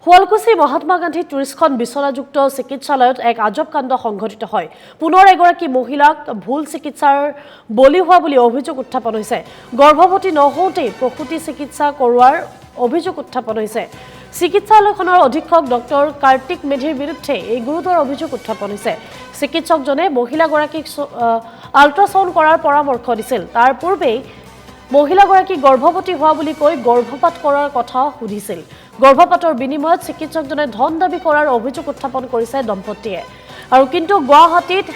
শুৱালকুছি মহাত্মা গান্ধী টুৰিষ্টখন বিচনাযুক্ত চিকিৎসালয়ত এক আজব কাণ্ড সংঘটিত হয়। পুনৰ এগৰাকী মহিলাক ভুল চিকিৎসাৰ বলি হোৱা বুলি অভিযোগ উত্থাপন হৈছে। গৰ্ভৱতী নহওঁতেই প্ৰসূতি চিকিৎসা কৰোৱাৰ অভিযোগ উত্থাপন হৈছে। চিকিৎসালয়খনৰ অধীক্ষক ডক্টৰ কাৰ্তিক মেধিৰ বিৰুদ্ধে এই গুৰুতৰ অভিযোগ উত্থাপন হৈছে। চিকিৎসকজনে মহিলাগৰাকীক আল্ট্ৰাছাউণ্ড কৰাৰ পৰামৰ্শ দিছিল। তাৰ পূৰ্বেই মহিলাগৰাকী গৰ্ভৱতী হোৱা বুলি কৈ গৰ্ভপাত কৰাৰ কথা সুধিছিল। গৰ্ভপাতৰ বিনিময়ত চিকিৎসকজনে ধন দাবী কৰাৰ অভিযোগ উত্থাপন কৰিছে দম্পতীয়ে। আৰু কিন্তু গুৱাহাটীত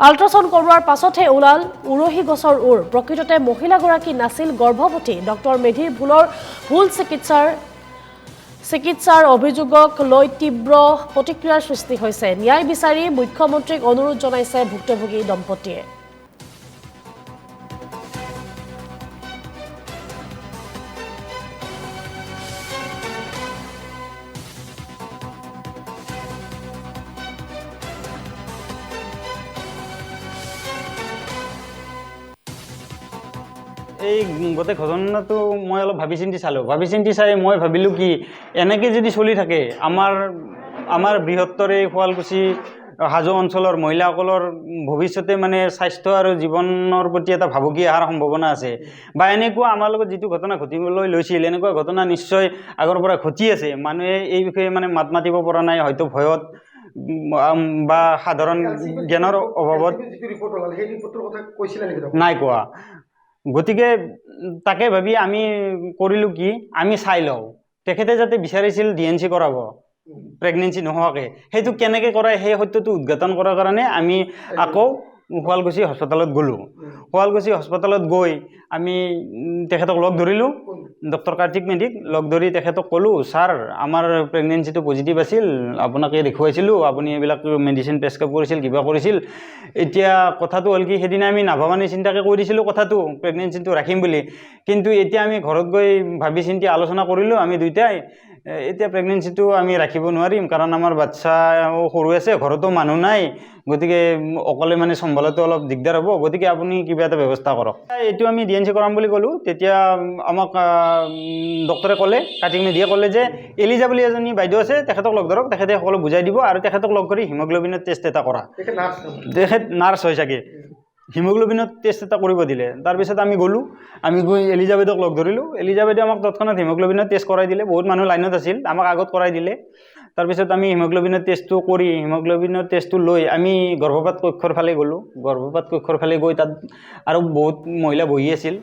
আল্ট্ৰাছাউণ্ড কৰোৱাৰ পাছতহে ওলাল উৰহি গছৰ ওৰ। প্ৰকৃততে মহিলাগৰাকী নাছিল গৰ্ভৱতী। ডক্টৰ মেধিৰ ভুল চিকিৎসাৰ অভিযোগক লৈ তীব্ৰ প্ৰতিক্ৰিয়াৰ সৃষ্টি হৈছে। ন্যায় বিচাৰি মুখ্যমন্ত্ৰীক অনুৰোধ জনাইছে ভুক্তভোগী দম্পতীয়ে। এই গোটেই ঘটনাটো মই অলপ ভাবি চিন্তি চালোঁ। ভাবি চিন্তি চাই মই ভাবিলোঁ কি এনেকৈ যদি চলি থাকে আমাৰ বৃহত্তৰ এই শুৱালকুছি হাজো অঞ্চলৰ মহিলাসকলৰ ভৱিষ্যতে মানে স্বাস্থ্য আৰু জীৱনৰ প্ৰতি এটা ভাবুকি অহাৰ সম্ভাৱনা আছে। বা এনেকুৱা আমাৰ লগত যিটো ঘটনা ঘটিবলৈ লৈছিল এনেকুৱা ঘটনা নিশ্চয় আগৰ পৰা ঘটি আছে। মানুহে এই বিষয়ে মানে মাত মাতিব পৰা নাই, হয়তো ভয়ত বা সাধাৰণ জ্ঞানৰ অভাৱত নাই কোৱা। গতিকে তাকে ভাবি আমি কৰিলোঁ কি, আমি চাই লওঁ তেখেতে যাতে বিচাৰিছিল DNC কৰাব প্ৰেগনেঞ্চি নোহোৱাকৈ, সেইটো কেনেকৈ কৰে সেই সত্যটো উদ্ঘাটন কৰাৰ কাৰণে আমি আকৌ শুৱালকুছি হস্পিটেলত গ'লোঁ। শুৱালকুছি হস্পিটেলত গৈ আমি তেখেতক লগ ধৰিলোঁ, ডক্টৰ কাৰ্তিক মেধিক লগ ধৰি তেখেতক ক'লোঁ, ছাৰ আমাৰ প্ৰেগনেঞ্চিটো পজিটিভ আছিল, আপোনাকে দেখুৱাইছিলোঁ, আপুনি এইবিলাক মেডিচিন প্ৰেছক্ৰাইব কৰিছিল, কিবা কৰিছিল। এতিয়া কথাটো হ'ল কি, সেইদিনা আমি নাভাবা নিচিন্তাকৈ কৈ দিছিলোঁ কথাটো প্ৰেগনেঞ্চিটো ৰাখিম বুলি। কিন্তু এতিয়া আমি ঘৰত গৈ ভাবি চিন্তি আলোচনা কৰিলোঁ আমি দুয়োটাই, এতিয়া প্ৰেগনেঞ্চিটো আমি ৰাখিব নোৱাৰিম, কাৰণ আমাৰ বাচ্চাও সৰু আছে, ঘৰতো মানুহ নাই, গতিকে অকলে মানে চম্ভালাটো অলপ দিগদাৰ হ'ব, গতিকে আপুনি কিবা এটা ব্যৱস্থা কৰক। এইটো আমি DNC কৰাম বুলি ক'লোঁ। তেতিয়া আমাক ডক্টৰে ক'লে, কাৰ্তিক মেধিয়ে ক'লে যে এলিজা বুলি এজনী বাইদেউ আছে, তেখেতক লগ ধৰক, তেখেতে সকলো বুজাই দিব, আৰু তেখেতক লগ কৰি হিমগ্ল'বিনৰ টেষ্ট এটা কৰা। তেখেত নাৰ্ছ হয় চাগে। হিমগ্ল'বিনৰ টেষ্ট এটা কৰিব দিলে। তাৰপিছত আমি গ'লোঁ, আমি গৈ এলিজাবেথক লগ ধৰিলোঁ। এলিজাবেথে আমাক তৎক্ষণাত হিমগ্ল'বিনৰ টেষ্ট কৰাই দিলে। বহুত মানুহ লাইনত আছিল, আমাক আগত কৰাই দিলে। তাৰপিছত আমি হিমগ্ল'বিনৰ টেষ্টটো কৰি হিমগ্ল'বিনৰ টেষ্টটো লৈ আমি গৰ্ভপাত কক্ষৰ ফালে গ'লোঁ। গৰ্ভপাত কক্ষৰ ফালে গৈ তাত আৰু বহুত মহিলা বহি আছিল।